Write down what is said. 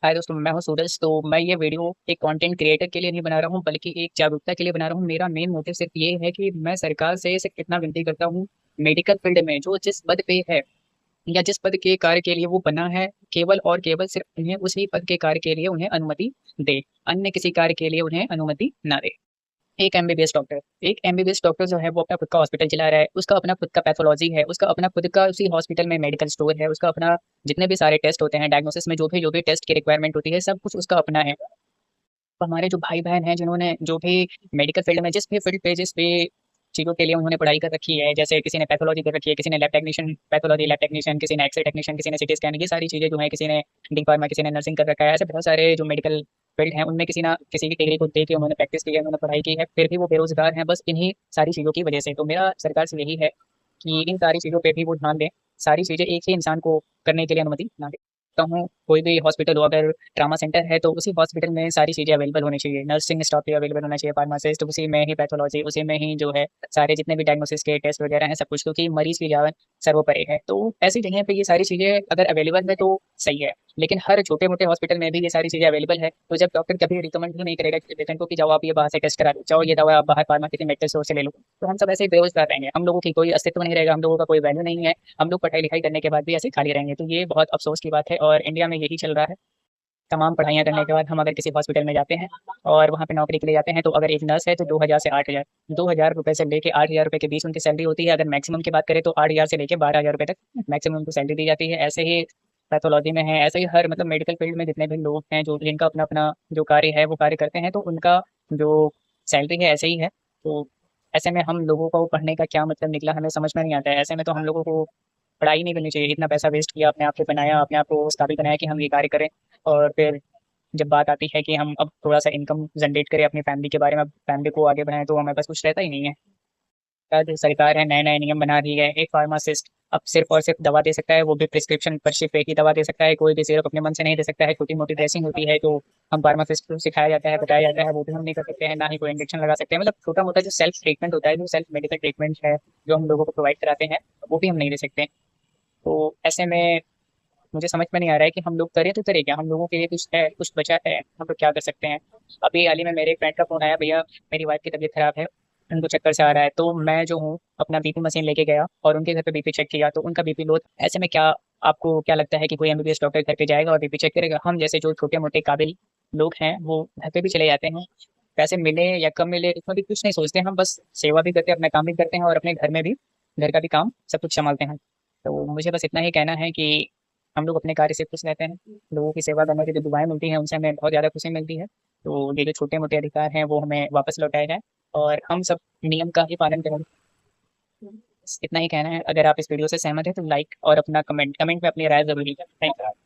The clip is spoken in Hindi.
हाय दोस्तों, मैं हूं सूरज। तो मैं ये वीडियो एक कंटेंट क्रिएटर के लिए नहीं बना रहा हूं, बल्कि एक जागरूकता के लिए बना रहा हूं। मेरा मेन मोटिव सिर्फ ये है कि मैं सरकार से सिर्फ इतना विनती करता हूं, मेडिकल फील्ड में जो जिस पद पे है या जिस पद के कार्य के लिए वो बना है, केवल और केवल सिर्फ उन्हें उसी पद के कार्य के लिए उन्हें अनुमति दे। अन्य किसी कार्य के लिए उन्हें अनुमति ना दे। एक एमबीबीएस डॉक्टर जो है वो अपना खुद का हॉस्पिटल चला रहा है, उसका अपना खुद का पैथोलॉजी है, उसका अपना खुद का उसी हॉस्पिटल में मेडिकल स्टोर है, उसका अपना जितने भी सारे टेस्ट होते हैं डायग्नोसिस में, जो भी टेस्ट की रिक्वायरमेंट होती है, सब कुछ उसका अपना है। तो हमारे जो भाई बहन हैं जिन्होंने जो भी मेडिकल फील्ड में जिस भी फील्ड पे जिस भी चीज़ों के लिए उन्होंने पढ़ाई कर रखी है, जैसे किसी ने पैथोलॉजी कर रखी है, किसी ने lab technician pathology lab technician, किसी ने एक्सरे टेक्नीशियन, किसी ने सिटी स्कैन, ये सारी चीज़ें जो है, किसी ने डी फार्मा, किसी ने नर्सिंग कर रखा है। ऐसे बहुत सारे जो मेडिकल फील्ड हैं उनमें किसी ना किसी की डिग्री को दे के उन्होंने प्रैक्टिस की है, उन्होंने पढ़ाई की है, फिर भी वो बेरोजगार हैं, बस इन्हीं सारी चीज़ों की वजह से। तो मेरा सरकार से यही है कि इन सारी चीज़ों पे भी वो ध्यान दें, सारी चीज़ें एक ही इंसान को करने के लिए अनुमति ना दें। तो हूँ कोई भी हॉस्पिटल हो, अगर ट्रामा सेंटर है तो उसी हॉस्पिटल में सारी चीज़ें अवेलेबल होनी चाहिए, नर्सिंग स्टाफ भी अवेलेबल होना चाहिए, फार्मासिस्ट उसी में ही, पैथोलॉजी उसी में ही, जो है सारे जितने भी डायग्नोसिस के टेस्ट वगैरह हैं सब कुछ, क्योंकि मरीज की जान सर्वोपरि है। तो ऐसी जगह पे ये सारी चीज़ें अगर अवेलेबल है तो सही है, लेकिन हर छोटे मोटे हॉस्पिटल में भी ये सारी चीज़ें अवेलेबल है। तो जब डॉक्टर कभी रिकमेंड ही नहीं करेगा कि पेशेंट को कि जाओ आप ये बाहर से टेस्ट करा लो, जाओ ये दवा आप बाहर फार्मा किसी मेडिकल स्टोर से ले लो, तो हम सब ऐसे ही बेरोजगार रहेंगे, हम लोगों की कोई अस्तित्व नहीं रहेगा, हम लोगों का कोई वैल्यू नहीं है, हम लोग पढ़ाई लिखाई करने के बाद भी ऐसे खाली रहेंगे। तो ये बहुत अफसोस की बात है और इंडिया में यही चल रहा है। तमाम पढ़ाइयाँ करने के बाद हम अगर किसी हॉस्पिटल में जाते हैं और वहाँ पे नौकरी के लिए जाते हैं, तो अगर एक नर्स है तो 2000 से 8000, 2000 रुपये से लेके 8000 रुपये के बीच उनकी सैलरी होती है। अगर मैक्सिमम की बात करें तो 8000 से लेके 12000 रुपये तक मैक्सिमम उनको सैलरी दी जाती है। ऐसे ही पैथोलॉजी में है, ऐसे ही हर मतलब मेडिकल फील्ड में जितने भी लोग हैं जो जिनका अपना अपना जो कार्य है वो कार्य करते हैं, तो उनका जो सैलरी है ऐसे ही है। तो ऐसे में हम लोगों को पढ़ने का क्या मतलब निकला, हमें समझ में नहीं आता है। ऐसे में तो हम लोगों को पढ़ाई नहीं करनी चाहिए, इतना पैसा वेस्ट किया, अपने आप को बनाया, अपने आप को उस काबिल बनाया कि हम ये कार्य करें, और फिर जब बात आती है कि हम अब थोड़ा-सा इनकम जनरेट करें अपनी फैमिली के बारे में, फैमिली को आगे बढ़ाएँ, तो हमारे पास कुछ रहता ही नहीं है। जो सरकार है नए-नए नियम बना रही है, एक फार्मासिस्ट अब सिर्फ़ और सिर्फ़ दवा दे सकता है, वो भी प्रिस्क्रिप्शन पर सिर्फ़ एक ही दवा दे सकता है, कोई भी सिरप अपने मन से नहीं दे सकता है। छोटी-मोटी ड्रेसिंग होती है जो हम फार्मासिस्ट को सिखाया जाता है, बताया जाता है, वो भी हम नहीं कर सकते हैं, ना ही कोई इंजेक्शन लगा सकते हैं। मतलब छोटा-मोटा जो सेल्फ ट्रीटमेंट होता है, जो सेल्फ मेडिकल ट्रीटमेंट है, जो हम लोगों को प्रोवाइड कराते हैं, वो भी हम नहीं दे सकते। तो ऐसे में मुझे समझ में नहीं आ रहा है कि हम लोग करें तो करें क्या? हम लोगों के लिए कुछ है, कुछ बचा है, हम लोग क्या कर सकते हैं? अभी हाल ही में मेरे एक फ्रेंड का फ़ोन आया, भैया मेरी वाइफ़ की तबीयत ख़राब है, उनको चक्कर से आ रहा है। तो मैं जो हूँ अपना बीपी मशीन लेके गया और उनके घर पे बीपी चेक किया, तो उनका बीपी लो। ऐसे में क्या आपको क्या लगता है कि कोई एमबीबीएस डॉक्टर घर पे जाएगा और बीपी चेक करेगा? हम जैसे जो छोटे-मोटे काबिल लोग हैं, वो घर पे भी चले जाते हैं। पैसे मिले या कम मिले इसमें भी कुछ नहीं सोचते, हम बस सेवा भी करते हैं, अपना काम भी करते हैं और अपने घर में भी घर का भी काम सब कुछ सँभालते हैं। तो मुझे बस इतना ही कहना है कि हम लोग अपने कार्य से खुश रहते हैं, लोगों की सेवा करने की जो दुआएँ मिलती हैं उनसे हमें बहुत ज़्यादा खुशी मिलती है। तो ये जो छोटे-मोटे अधिकार हैं वो हमें वापस लौटाए जाएँ और हम सब नियम का ही पालन करें। बस इतना ही कहना है। अगर आप इस वीडियो से सहमत हैं तो लाइक और अपना कमेंट कमेंट में अपनी राय ज़रूर दीजिए। Thank you.